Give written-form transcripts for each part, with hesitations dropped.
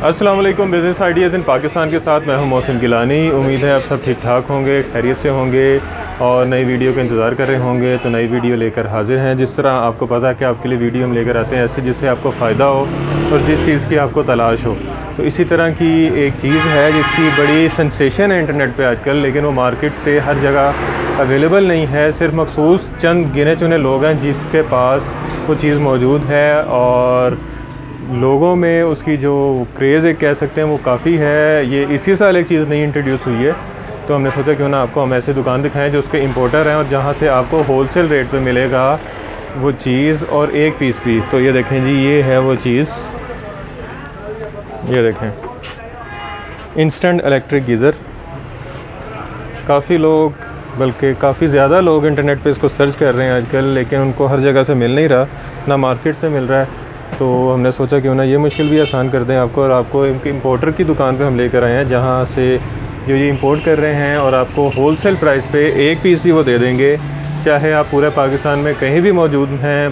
अस्सलाम वालेकुम। Business ideas इन पाकिस्तान के साथ मैं हूं मोहसिन गिलानी। उम्मीद है आप सब ठीक ठाक होंगे, खैरियत से होंगे और नई वीडियो का इंतज़ार कर रहे होंगे। तो नई वीडियो लेकर हाजिर हैं। जिस तरह आपको पता है कि आपके लिए वीडियो हम लेकर आते हैं ऐसे जिससे आपको फ़ायदा हो और जिस चीज़ की आपको तलाश हो। तो इसी तरह की एक चीज़ है जिसकी बड़ी सेंसेशन है इंटरनेट पर आजकल, लेकिन वो मार्केट से हर जगह अवेलेबल नहीं है। सिर्फ मखसूस चंद गिने चुने लोग हैं जिसके पास वो चीज़ मौजूद है और लोगों में उसकी जो क्रेज़ एक कह सकते हैं वो काफ़ी है। ये इसी साल एक चीज़ नई इंट्रोड्यूस हुई है, तो हमने सोचा क्यों ना आपको हम ऐसे दुकान दिखाएं जो उसके इंपोर्टर हैं और जहाँ से आपको होलसेल रेट पे मिलेगा वो चीज़ और एक पीस भी। तो ये देखें जी, ये है वो चीज़, ये देखें इंस्टेंट इलेक्ट्रिक गीज़र। काफ़ी लोग, बल्कि काफ़ी ज़्यादा लोग इंटरनेट पे इसको सर्च कर रहे हैं आजकल, लेकिन उनको हर जगह से मिल नहीं रहा, ना मार्केट से मिल रहा है। तो हमने सोचा क्यों ना ये मुश्किल भी आसान कर दें आपको, और आपको इंपोर्टर की दुकान पे हम लेकर आए हैं जहाँ से जो ये इंपोर्ट कर रहे हैं और आपको होलसेल प्राइस पे एक पीस भी वो दे देंगे। चाहे आप पूरे पाकिस्तान में कहीं भी मौजूद हैं,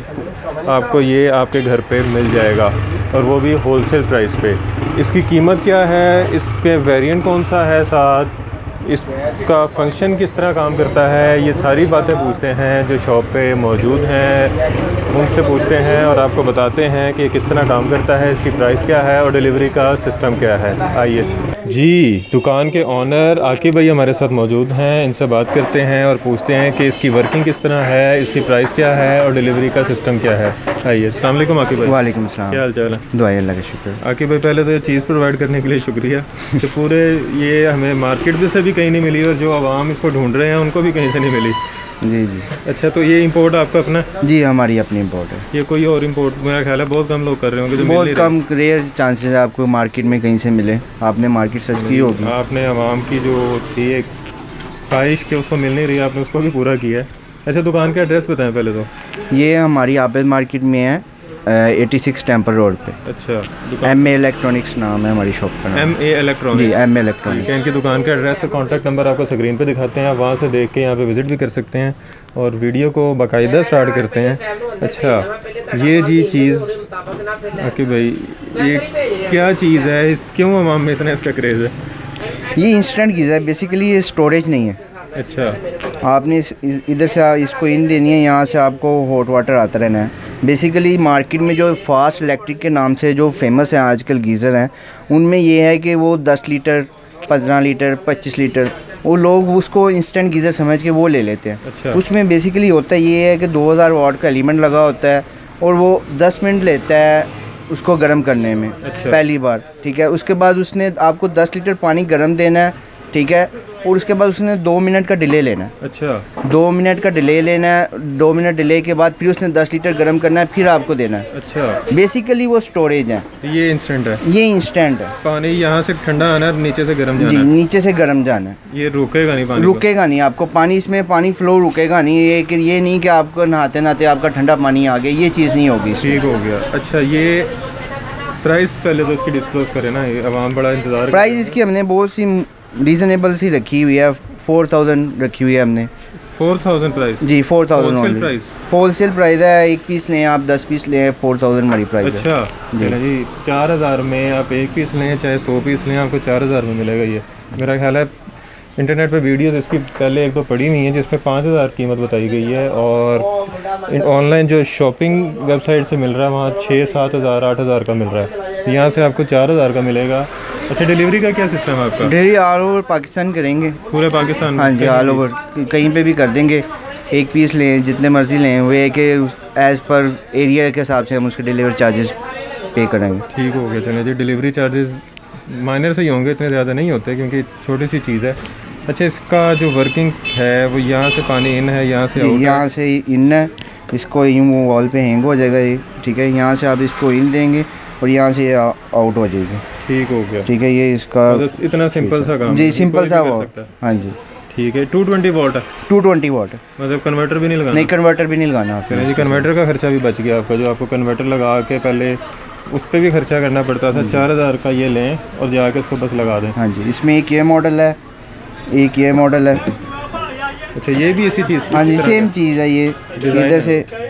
आपको ये आपके घर पे मिल जाएगा और वो भी होलसेल प्राइस पे। इसकी कीमत क्या है, इस पे वेरिएंट कौन सा है, साथ इसका फंक्शन किस तरह काम करता है, ये सारी बातें पूछते हैं जो शॉप पे मौजूद हैं, उनसे पूछते हैं और आपको बताते हैं कि किस तरह काम करता है, इसकी प्राइस क्या है और डिलीवरी का सिस्टम क्या है। आइए जी, दुकान के ऑनर आकिब भाई हमारे साथ मौजूद हैं, इनसे बात करते हैं और पूछते हैं कि इसकी वर्किंग किस तरह है, इसकी प्राइस क्या है और डिलीवरी का सिस्टम क्या है। आइए। अस्सलाम वालेकुम आकिब भाई। वालेकुम अस्सलाम। क्या हाल चाल है? दुआ अल्लाह का शुक्र। आकिब भाई, पहले तो ये चीज़ प्रोवाइड करने के लिए शुक्रिया कि पूरे ये हमें मार्केट में से भी कहीं नहीं मिली और जो आवाम इसको ढूंढ रहे हैं उनको भी कहीं से नहीं मिली। जी जी। अच्छा, तो ये इंपोर्ट आपका अपना? जी, हमारी अपनी इंपोर्ट है। ये कोई और इंपोर्ट मेरा ख्याल है बहुत कम लोग कर रहे होंगे, जो बहुत कम, रेयर चांसेस है आपको मार्केट में कहीं से मिले। आपने मार्केट सर्च की होगी, आपने आवाम की जो थी एक ख्वाहिश कि उसको मिल नहीं रही, आपने उसको भी पूरा किया है। अच्छा, दुकान का एड्रेस बताएं पहले तो। ये हमारी आबिद मार्केट में है, 86 टेम्पल रोड पे। अच्छा, MA इलेक्ट्रॉनिक्स नाम है हमारी शॉप का। MA electronics? जी, MA इलेक्ट्रॉनिक्स। इनकी दुकान का एड्रेस और कॉन्टैक्ट नंबर आपको स्क्रीन पे दिखाते हैं, आप वहाँ से देख के यहाँ पे विज़िट भी कर सकते हैं और वीडियो को बाकायदा स्टार्ट करते हैं। अच्छा, ये जी चीज़ आकिब भाई, ये क्या चीज़ है, क्यों आवाम में इतना इसका क्रेज़ है? ये इंस्टेंट गीज़र है, बेसिकली ये स्टोरेज नहीं है। अच्छा, आपने इधर से इसको इन देनी है, यहाँ से आपको हॉट वाटर आता रहना है। बेसिकली मार्केट में जो फास्ट इलेक्ट्रिक के नाम से जो फेमस हैं आजकल गीज़र हैं, उनमें ये है कि वो 10 लीटर 15 लीटर 25 लीटर वो लोग उसको इंस्टेंट गीज़र समझ के वो ले लेते हैं। अच्छा। उसमें बेसिकली होता ये है कि 2000 वाट का एलिमेंट लगा होता है और वो 10 मिनट लेता है उसको गर्म करने में। अच्छा। पहली बार, ठीक है। उसके बाद उसने आपको 10 लीटर पानी गर्म देना है, ठीक है, और उसके बाद उसने 2 मिनट का डिले लेना है। अच्छा, 2 मिनट का डिले लेना है। 2 मिनट डिले के बाद फिर उसने 10 लीटर गर्म करना है, फिर आपको देना है। अच्छा, बेसिकली वो स्टोरेज है। ये इंस्टेंट है? ये इंस्टेंट है। पानी यहाँ से ठंडा आना है, नीचे से गर्म जाना है? जी, नीचे से गर्म जाना है। ये रुकेगा नहीं पानी? रुकेगा नहीं, आपको पानी इसमें पानी फ्लो रुकेगा नहीं। ये नहीं कि आपको नहाते नहाते आपका ठंडा पानी आ गया, ये चीज़ नहीं होगी। ठीक हो गया। अच्छा, ये प्राइस पहले तो इसकी डिस्क्लोज करें ना, आवाम बड़ा इंतज़ार। प्राइस इसकी हमने बहुत सी रीज़नेबल सी रखी हुई है, 4000 रखी हुई है हमने। 4000 प्राइस? जी, 4000 होलसेल प्राइस। होलसेल प्राइस है, एक पीस लें आप 10 पीस लें 4000 हमारी प्राइस है। अच्छा जी, 4000 में आप एक पीस लें चाहे 100 पीस लें, आपको 4000 में मिलेगा। ये मेरा ख्याल है इंटरनेट पे वीडियोस इसकी पहले एक दो पड़ी हुई हैं जिसमें 5000 कीमत बताई गई है, और ऑनलाइन जो शॉपिंग वेबसाइट से मिल रहा है वहाँ 6-7 हज़ार 8 हज़ार का मिल रहा है, यहाँ से आपको 4000 का मिलेगा। अच्छा, डिलीवरी का क्या सिस्टम है आपका? डिलीवरी ऑल ओवर पाकिस्तान करेंगे, पूरे पाकिस्तान में? हाँ जी, ऑल ओवर, कहीं पे भी कर देंगे। एक पीस लें जितने मर्ज़ी लें, वो है कि एज़ पर एरिया के हिसाब से हम उसके डिलीवरी चार्जेस पे करेंगे। ठीक हो गया। चलें जी, डिलीवरी चार्जेस माइनर से ही होंगे, इतने ज़्यादा नहीं होते क्योंकि छोटी सी चीज़ है। अच्छा, इसका जो वर्किंग है वो यहाँ से पानी इन है, यहाँ से आउट? यहाँ से इन है, इसको यूँ वॉल पे हैंग हो जाएगा ये, ठीक है। यहाँ से आप इसको इन देंगे और यहाँ से आउट हो जाएगी। ठीक हो गया, ठीक है। ये इसका मतलब इतना सिंपल सा काम? जी, सिंपल सा वाट। हाँ जी, ठीक है। 220 वाट है? 220 वाट है, मतलब कन्वर्टर भी नहीं लगाना? नहीं, कन्वर्टर भी नहीं लगाना आपको। जी, कन्वर्टर का खर्चा भी बच गया आपका, जो आपको कन्वर्टर लगा के पहले उस पर भी खर्चा करना पड़ता था। 4000 का ये लें और जाके इसको बस लगा दें। हाँ जी, इसमें एक ये मॉडल है, एक ये मॉडल है। अच्छा, ये भी इसी चीज़? हाँ जी, सेम चीज़ है ये।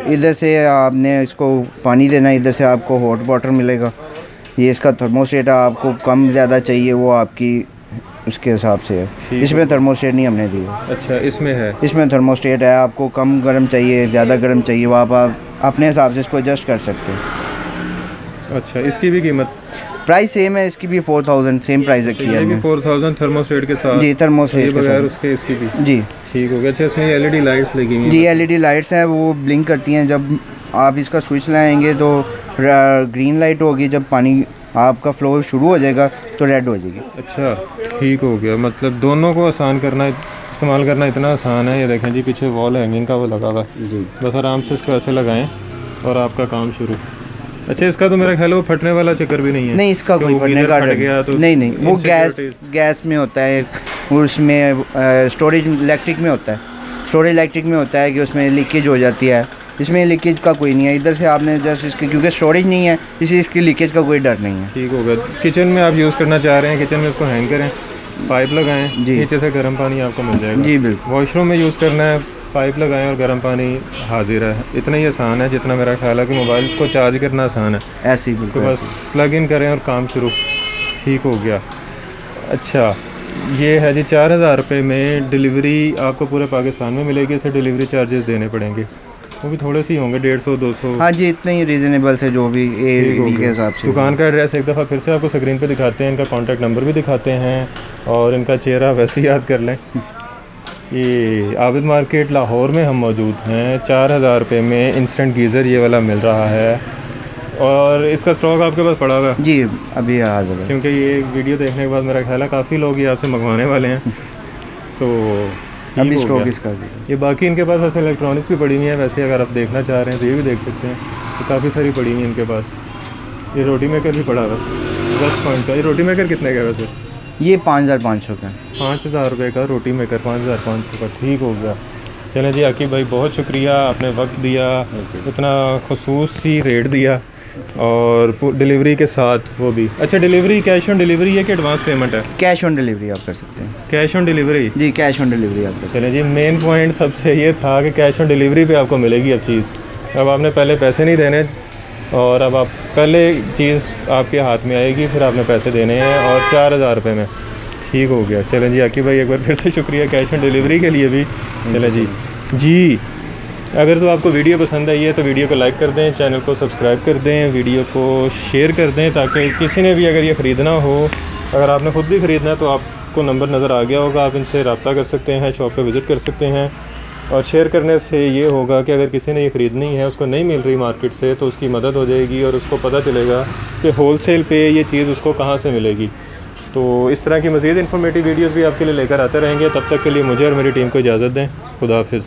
इधर से आपने इसको पानी देना, इधर से आपको हॉट वाटर मिलेगा। ये इसका थर्मोस्टेट आपको कम ज़्यादा चाहिए वो आपकी उसके हिसाब से है। इसमें थर्मोस्टेट नहीं हमने दी है। अच्छा, इसमें है, इसमें थर्मोस्टेट है। आपको कम गर्म चाहिए, ज़्यादा गर्म चाहिए, वो आप अपने हिसाब से इसको एडजस्ट कर सकते हैं। अच्छा, इसकी भी कीमत प्राइस सेम है, इसकी भी 4000 सेम प्राइस रखी है। ये भी 4000 थर्मोस्टेट के साथ? जी, थर्मोस्टेट के बगैर उसके इसकी भी? जी, ठीक हो गया। अच्छा, इसमें एलईडी लाइट्स लगी हुई हैं? जी, एलईडी लाइट्स हैं, वो ब्लिंक करती हैं। जब आप इसका स्विच लगाएंगे तो ग्रीन लाइट होगी, जब पानी आपका फ्लो शुरू हो जाएगा तो रेड हो जाएगी। अच्छा, ठीक हो गया। मतलब दोनों को आसान करना, इस्तेमाल करना इतना आसान है। ये देखें जी, पीछे वॉल हैंगिंग का वो लगा हुआ है जी, बस आराम से इसको ऐसे लगाएं और आपका काम शुरू। अच्छा, इसका तो मेरा ख्याल है वो फटने वाला चक्कर भी नहीं है? नहीं, इसका कोई फटने का डर गया तो नहीं, वो गैस में होता है, उसमें स्टोरेज इलेक्ट्रिक में होता है। स्टोरेज इलेक्ट्रिक में होता है कि उसमें लीकेज हो जाती है। इसमें लीकेज का कोई नहीं है। इधर से आपने जस्ट इसकी, क्योंकि स्टोरेज नहीं है इसलिए इसकी लीकेज का कोई डर नहीं है। ठीक होगा। किचन में आप यूज़ करना चाह रहे हैं, किचन में इसको हैंग करें, पाइप लगाएं, नीचे से गर्म पानी आपको मिल जाएगा। जी बिल्कुल। वॉशरूम में यूज़ करना है, पाइप लगाएं और गर्म पानी हाजिर है। इतना ही आसान है जितना मेरा ख्याल है कि मोबाइल को चार्ज करना आसान है। ऐसे ही बिल्कुल, तो बस प्लग इन करें और काम शुरू। ठीक हो गया। अच्छा, ये है जी 4000 रुपये में डिलीवरी आपको पूरे पाकिस्तान में मिलेगी। इसे डिलीवरी चार्जेस देने पड़ेंगे, वो भी थोड़े से ही होंगे, 150-200। हाँ जी, इतने ही रीज़नेबल से जो भी के हिसाब से। दुकान का एड्रेस एक दफ़ा फिर से आपको स्क्रीन पे दिखाते हैं, इनका कॉन्टैक्ट नंबर भी दिखाते हैं और इनका चेहरा वैसे ही याद कर लें। ये आबिद मार्केट लाहौर में हम मौजूद हैं। 4000 रुपये में इंस्टेंट गीज़र ये वाला मिल रहा है और इसका स्टॉक आपके पास पड़ा हुआ है? जी, अभी हाजिर है, क्योंकि ये वीडियो देखने के बाद मेरा ख्याल है काफ़ी लोग ये आपसे मंगवाने वाले हैं। तो अभी स्टॉक इसका भी। ये बाकी इनके पास वैसे इलेक्ट्रॉनिक्स भी पड़ी हुई हैं, वैसे अगर आप देखना चाह रहे हैं तो ये भी देख सकते हैं। तो काफ़ी सारी पड़ी हुई हैं इनके पास। ये रोटी मेकर भी पड़ा हुआ है 10 पॉइंट का। ये रोटी मेकर कितने का वैसे? ये 5500 का। 5000 रुपये का रोटी मेकर, 5500 का। ठीक हो गया। चलें जी आकिब भाई, बहुत शुक्रिया, आपने वक्त दिया, इतना खसूसी रेट दिया और डिलीवरी के साथ वो भी। अच्छा, डिलीवरी कैश ऑन डिलीवरी है कि एडवांस पेमेंट है? कैश ऑन डिलीवरी आप कर सकते हैं। Cash on delivery? जी, कैश ऑन डिलीवरी आप कर सकते हैं। चलें जी, मेन पॉइंट सबसे ये था कि कैश ऑन डिलीवरी पे आपको मिलेगी अब चीज़। अब आपने पहले पैसे नहीं देने और अब आप पहले चीज़ आपके हाथ में आएगी, फिर आपने पैसे देने हैं और 4000 रुपये में। ठीक हो गया। चलें जी आकिब भाई, एक बार फिर से शुक्रिया कैश ऑन डिलीवरी के लिए भी। चलें जी, अगर तो आपको वीडियो पसंद आई है तो वीडियो को लाइक कर दें, चैनल को सब्सक्राइब कर दें, वीडियो को शेयर कर दें ताकि किसी ने भी अगर ये ख़रीदना हो, अगर आपने ख़ुद भी ख़रीदना है तो आपको नंबर नज़र आ गया होगा, आप इनसे रब्ता कर सकते हैं, शॉप पे विज़िट कर सकते हैं। और शेयर करने से ये होगा कि अगर किसी ने ये ख़रीदनी है, उसको नहीं मिल रही मार्केट से, तो उसकी मदद हो जाएगी और उसको पता चलेगा कि होलसेल पे ये चीज़ उसको कहाँ से मिलेगी। तो इस तरह की मज़ीद इन्फॉर्मेटिव वीडियोज़ भी आपके लिए लेकर आते रहेंगे। तब तक के लिए मुझे और मेरी टीम को इजाज़त दें। खुदा हाफ़िज़।